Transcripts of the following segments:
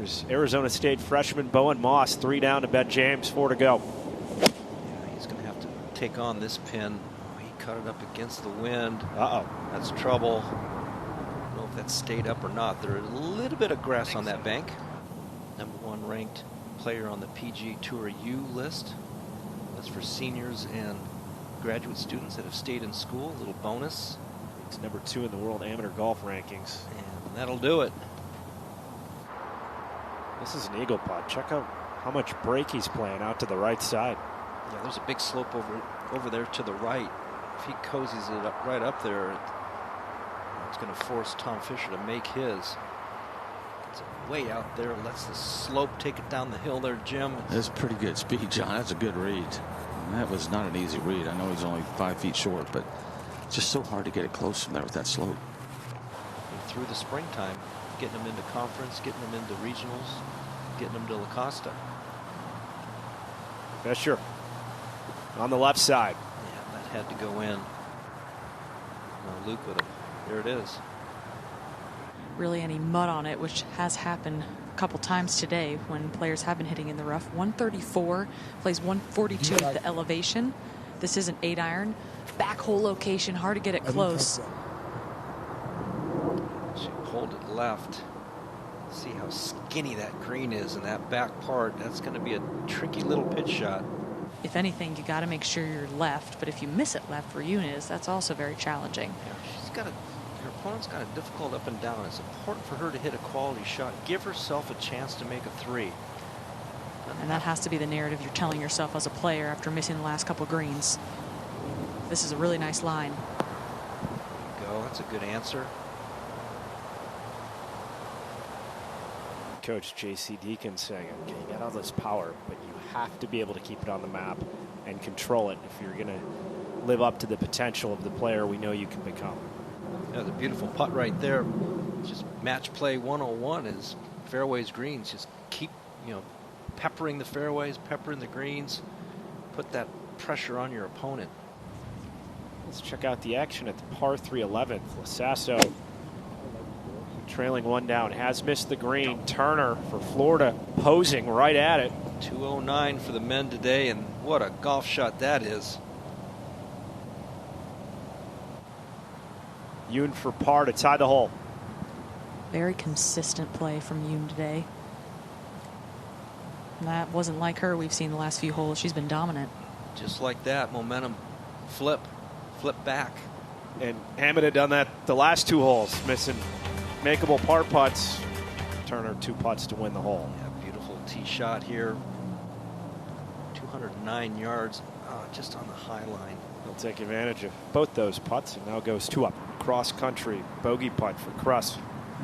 Here's Arizona State freshman Bowen Moss, 3 down to Ben James, 4 to go. Yeah, he's going to have to take on this pin. Oh, he cut it up against the wind. Uh-oh. That's trouble. I don't know if that stayed up or not. There's a little bit of grass on that bank. #1 ranked player on the PG Tour U list. That's for seniors and graduate students that have stayed in school. A little bonus. He's #2 in the world amateur golf rankings. And that'll do it. This is an eagle putt. Check out how much break he's playing out to the right side. Yeah, there's a big slope over there to the right. If he cozies it up right up there, it's going to force Tom Fisher to make his. It's way out there. Lets the slope take it down the hill there, Jim. That's pretty good speed, John. That's a good read. And that was not an easy read. I know he's only 5 feet short, but it's just so hard to get it close from there with that slope. And through the springtime, getting them into conference, getting them into regionals, getting them to La Costa. Fisher on the left side. Yeah, that had to go in. No, Luke with it. There it is. Really any mud on it, which has happened a couple times today when players have been hitting in the rough. 134, plays 142 at the elevation. This is an 8-iron. Back hole location, hard to get it close. She pulled it left. See how skinny that green is in that back part. That's going to be a tricky little pitch shot. If anything, you got to make sure you're left, but if you miss it left where Yoon is, that's also very challenging. Yeah, her opponent's got it difficult up and down. It's important for her to hit a quality shot. Give herself a chance to make a 3. And that has to be the narrative you're telling yourself as a player after missing the last couple greens. This is a really nice line. There you go. That's a good answer. Coach J.C. Deacon saying, okay, you got all this power, but you have to be able to keep it on the map and control it if you're going to live up to the potential of the player we know you can become. Yeah, the beautiful putt right there. Just match play 101 is fairways, greens. Just keep, peppering the fairways, peppering the greens. Put that pressure on your opponent. Let's check out the action at the par 3 11th. Lasasso trailing 1 down, has missed the green. Turner for Florida posing right at it. 209 for the men today, and what a golf shot that is. Yoon for par to tie the hole. Very consistent play from Yoon today. And that wasn't like her we've seen the last few holes. She's been dominant. Just like that, momentum flip back. And Hammond had done that the last 2 holes, missing makeable par putts. Turner 2 putts to win the hole. Yeah, beautiful tee shot here. 209 yards just on the high line. He'll take advantage of both those putts and now goes 2 up. Cross country bogey putt for Kruss.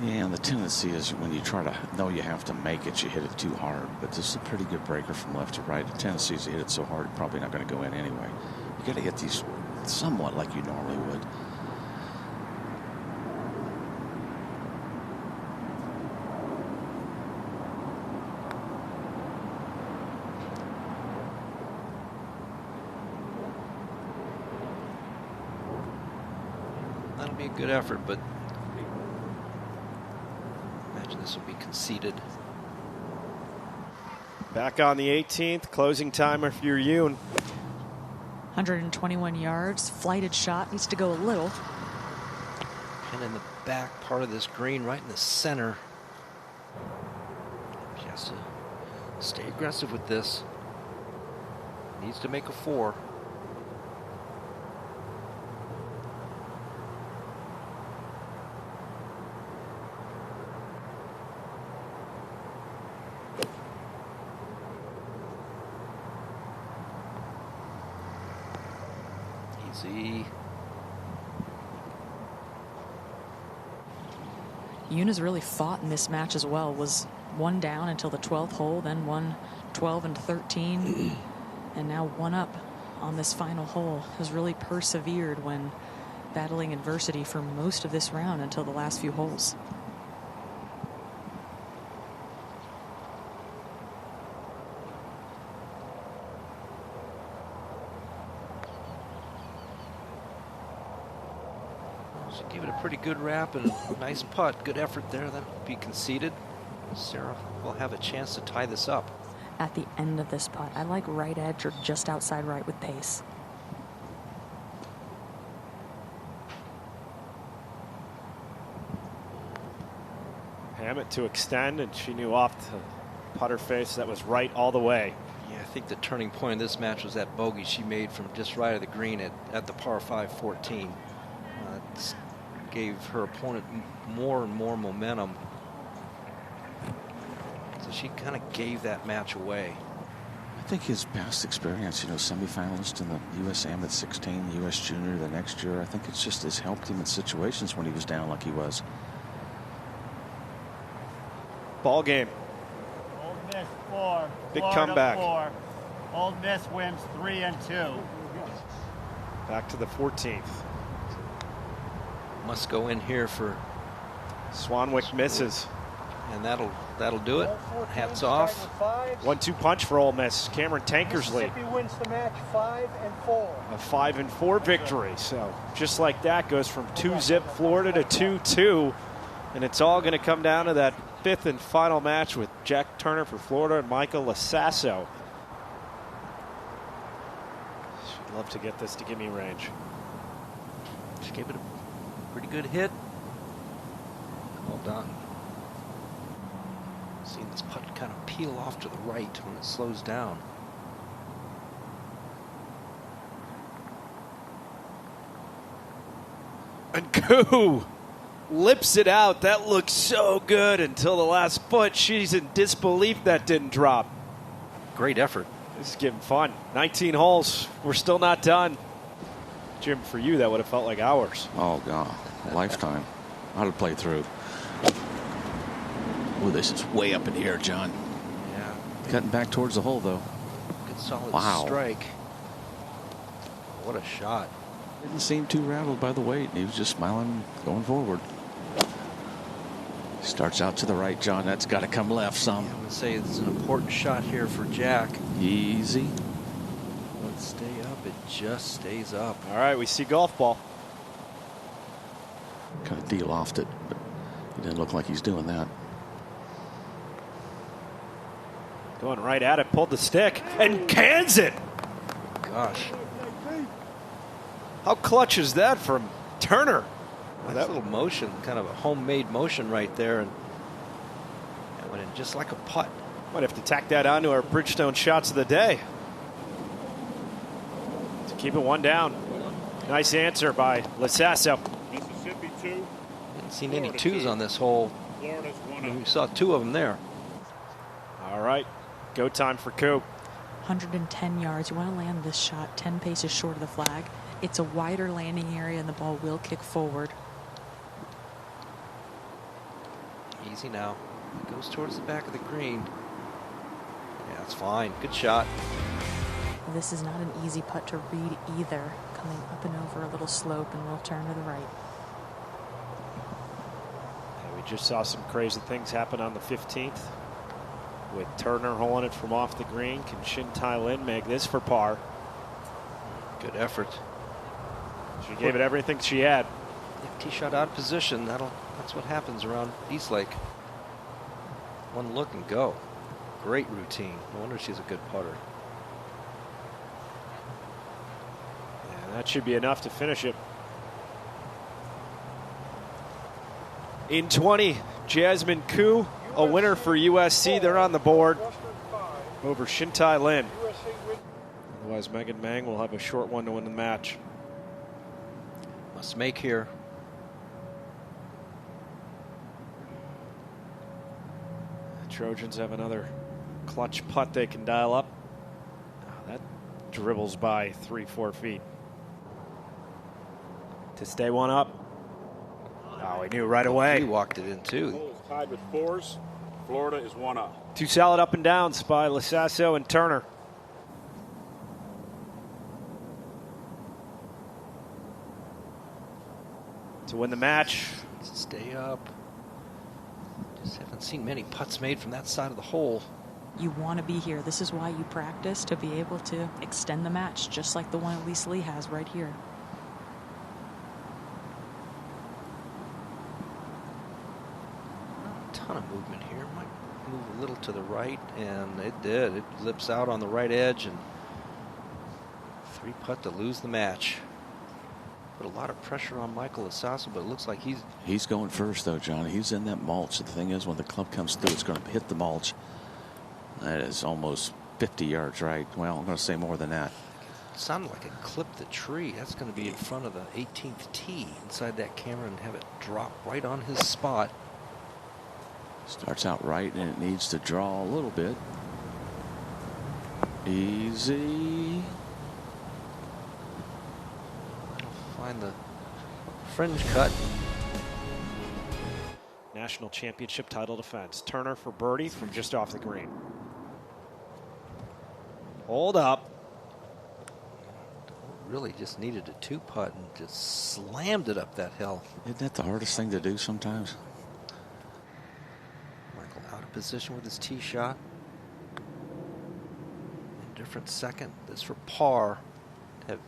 Yeah, and the tendency is when you try to know you have to make it, you hit it too hard. But this is a pretty good breaker from left to right. The tendency is to hit it so hard, you're probably not going to go in anyway. You got to hit these somewhat like you normally would. That'll be a good effort, but imagine this will be conceded. Back on the 18th, closing timer for your Yoon. 121 yards, flighted shot, needs to go a little. And in the back part of this green, right in the center. She has to stay aggressive with this. Needs to make a 4. Easy. Yoon has really fought in this match as well. Was 1 down until the 12th hole, then won 12 and 13, and now 1 up on this final hole. Has really persevered when battling adversity for most of this round until the last few holes. She gave it a pretty good wrap and a nice putt. Good effort there. That would be conceded. Sarah will have a chance to tie this up. At the end of this putt, I like right edge or just outside right with pace. Hammett to extend, and she knew off the putter face that was right all the way. Yeah, I think the turning point in this match was that bogey she made from just right of the green at the par 5 14. It gave her opponent more and more momentum. So she kind of gave that match away. I think his past experience, you know, semifinalist in the U.S. Am at 16, U.S. Junior the next year, I think it's just has helped him in situations when he was down like he was. Ball game. Old Miss 4. Big Florida comeback. 4. Old Miss wins 3-2. Back to the 14th. Must go in here for, Swanwick misses. and that'll do it. Hats off. 1-2 punch for Ole Miss. Cameron Tankersley. Mississippi wins the match 5-4. A 5-4 victory. So just like that, goes from 2-zip Florida to 2-2. And it's all going to come down to that 5th and final match with Jack Turner for Florida and Michael Lasasso. She'd love to get this to gimme range. She gave it a pretty good hit. Well done. Seeing this putt kind of peel off to the right when it slows down. And Koo lips it out. That looks so good until the last foot. She's in disbelief that didn't drop. Great effort. This is getting fun. 19 holes. We're still not done. Jim, for you, that would have felt like hours. Oh, God. A lifetime. I'd have played through. Oh, this is way up in the air, John. Yeah. Cutting back towards the hole, though. Good solid Wow. strike. What a shot. Didn't seem too rattled by the weight. He was just smiling, going forward. Starts out to the right, John. That's got to come left some. I would say it's an important shot here for Jack. Easy. Let's stay up. It just stays up. All right, we see golf ball. Kind of de-lofted, but he didn't look like he's doing that. Going right at it, pulled the stick, and cans it. Gosh. How clutch is that from Turner? That little motion, kind of a homemade motion right there, and it went in just like a putt. Might have to tack that onto our Bridgestone shots of the day. To keep it one down. Nice answer by Lasasso. Mississippi 2. Didn't see any twos on this hole. Florida's 1-0. We saw 2 of them there. All right, go time for Coop. 110 yards. You want to land this shot 10 paces short of the flag. It's a wider landing area and the ball will kick forward. Easy now. It goes towards the back of the green. Yeah, it's fine. Good shot. This is not an easy putt to read either. Coming up and over a little slope and we'll turn to the right. And we just saw some crazy things happen on the 15th. With Turner holding it from off the green. Can Shin Tai Lin make this for par? Good effort. She gave it everything she had. If tee shot out of position, that's what happens around East Lake. One look and go. Great routine. No wonder she's a good putter. And that should be enough to finish it. In 20, Jasmine Koo, a winner for USC. They're on the board over Shin Tai Lin. Otherwise, Megan Mang will have a short one to win the match. Must make here. The Trojans have another clutch putt they can dial up. Oh, that dribbles by 3-4 feet. To stay one up. Oh, he knew right away. He walked it in too. Holes tied with 4s. Florida is 1-up. Two solid up and downs by Lasasso and Turner. To win the match. Stay up. Just haven't seen many putts made from that side of the hole. You want to be here. This is why you practice, to be able to extend the match, just like the one Elise Lee has right here. Not a ton of movement here. Might a little to the right, and it did. It lips out on the right edge, and 3-putt to lose the match. Put a lot of pressure on Michael Asasa, but it looks like he's going first, though, John. He's in that mulch. The thing is, when the club comes through, it's going to hit the mulch. That is almost 50 yards right. Well, I'm going to say more than that. It sounded like it clipped the tree. That's going to be in front of the 18th tee inside that camera and have it drop right on his spot. Starts out right, and it needs to draw a little bit. Easy. Find the fringe cut. National championship title defense. Turner for birdie from just off the green. Hold up. Really just needed a 2-putt and just slammed it up that hill. Isn't that the hardest thing to do sometimes? Michael out of position with his tee shot. Indifferent second. This for par. Have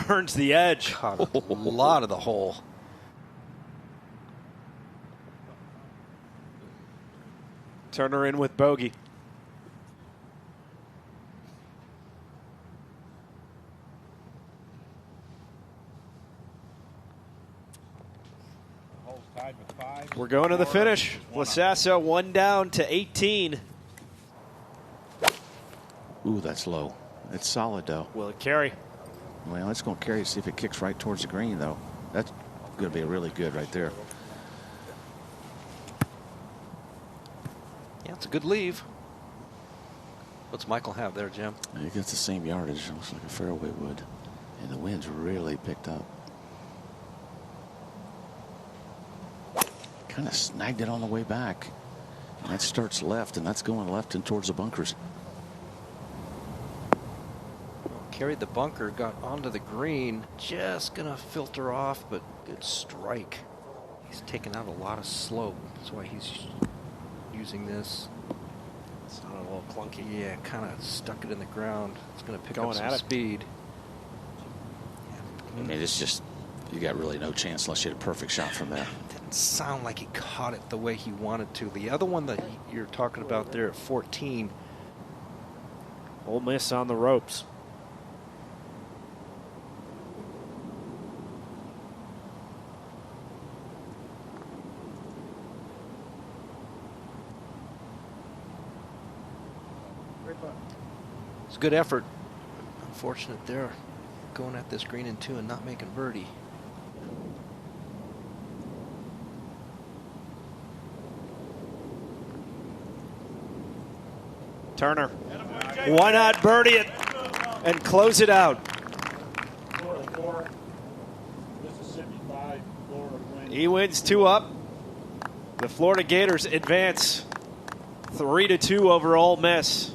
burns the edge. caught a lot of the hole. Turner in with bogey. Tied with 5. We're going to the finish. Lasasa 1 down to 18. Ooh, that's low. It's solid, though. Will it carry? Well, it's going to carry. See if it kicks right towards the green, though. That's going to be really good right there. Yeah, it's a good leave. What's Michael have there, Jim? He gets the same yardage. Looks like a fairway would. And the wind's really picked up. Kind of snagged it on the way back. And that starts left, and that's going left and towards the bunkers. Carried the bunker, got onto the green. Just going to filter off, but good strike. He's taken out a lot of slope. That's why he's using this. It's not a little clunky. Yeah, kind of stuck it in the ground. It's going to pick Going up some at it. speed. I mean, it's just, you got really no chance unless you hit a perfect shot from there. Didn't sound like he caught it the way he wanted to. The other one that you're talking about there at 14. Ole Miss on the ropes. It's a good effort. Unfortunate they're going at this green in 2 and not making birdie. Turner. Why not birdie it and close it out? Florida 4. Mississippi 5. Florida wins. He wins 2 up. The Florida Gators advance 3-2 over Ole Miss.